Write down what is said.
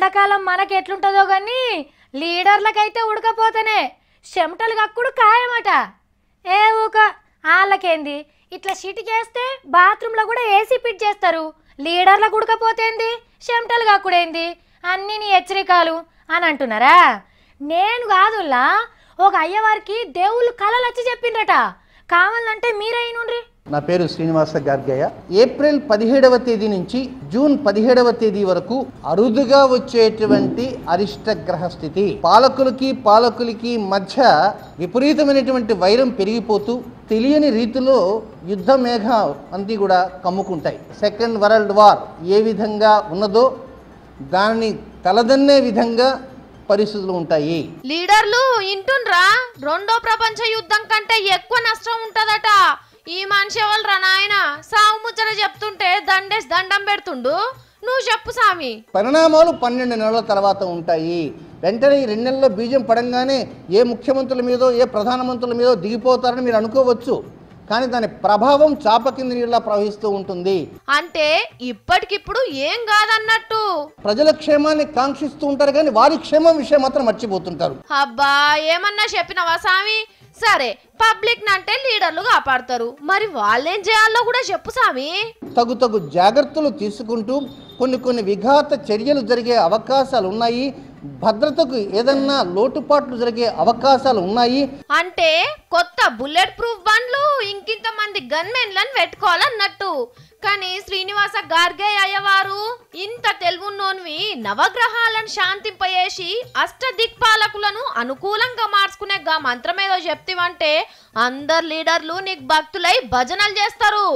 ఎండాకాలం మనకి ఎట్లుంటుందో కానీ లీడర్లకైతే ఉడకపోతేనే చెమటలు కక్కుడు ఖాయమట. ఏ ఊక వాళ్ళకేంది ఇట్లా చిటికేస్తే బాత్రూంలో కూడా ఏసీ ఫిట్ చేస్తారు. లీడర్లకు ఉడకపోతేంది చెమటలు కక్కుడేంది అన్నీ నీ హెచ్చరికలు అని అంటున్నారా? నేను కాదుల్లా, ఒక అయ్యవారికి దేవుళ్ళు కళలు వచ్చి చెప్పిండ్రట. కావాలంటే మీరైనుండ్రి. నా పేరు శ్రీనివాస గార్గయ్య. ఏప్రిల్ 17వ తేదీ నుంచి జూన్ 17వ తేదీ వరకు అరుదుగా వచ్చేటువంటి అరిష్ట గ్రహ స్థితి. పాలకులకి మధ్య విపరీతమైనటువంటి వైరం పెరిగిపోతూ తెలియని రీతిలో యుద్ధ మేఘం అంతా కూడా కమ్ముకుంటాయి. సెకండ్ వరల్డ్ వార్ ఏ విధంగా ఉన్నదో దానిని తలదన్నే విధంగా పరిస్థితులు ఉంటాయి. లీడర్లు ఇంటుండ్రా, రెండో ప్రపంచ యుద్ధం కంటే ఎక్కువ నష్టం ఉంటదట. ఈ మనిషి ఎవరు నాయన సావు ముచ్చట చెప్తుంటే దండేసి దండం పెడుతుండు. నువ్వు చెప్పు సామి. పరిణామాలు 12 నెలల తర్వాత ఉంటాయి. వెంటనే ఈ 2 నెలల్లో బీజం పడంగానే ఏ ముఖ్యమంత్రుల మీదో ఏ ప్రధానమంత్రుల మీదో దిగిపోతారని మీరు అనుకోవచ్చు. కానీ దాని ప్రభావం చాప కింద నీళ్ళ ప్రవహిస్తూ ఉంటుంది. అంటే ఇప్పటికిప్పుడు ఏం కాదన్నట్టు. ప్రజల క్షేమాన్ని కాంక్షిస్తూ ఉంటారు కానీ వారి క్షేమం విషయం మాత్రం మర్చిపోతుంటారు. అబ్బా ఏమన్నా చెప్పినవా సామి? సరే, పబ్లిక్ నంటే లీడర్లు కాపాడతారు, మరి వాళ్ళేం చేయాలో కూడా చెప్పు సామి. తగు జాగ్రత్తలు తీసుకుంటూ కొన్ని విఘాత చర్యలు జరిగే అవకాశాలు ఉన్నాయి. భద్రతకు ఏదన్నా లోటుపాట్లు జరిగే అవకాశాలు ఉన్నాయి. అంటే కొత్త బుల్లెట్ ప్రూఫ్ బండ్లు ఇంకింత మంది గన్మెన్లను పెట్టుకోవాలన్నట్టు. కానీ శ్రీనివాస గార్గయ్య అయ్యవారు ఇంత తెలుగున్నోన్వి నవగ్రహాలను శాంతింపయేసి అష్ట దిక్పాలకులను అనుకూలంగా మార్చుకునే గా మంత్రమేదో చెప్తివంటే అందరు లీడర్లు నీకు భక్తులై భజనలు చేస్తారు.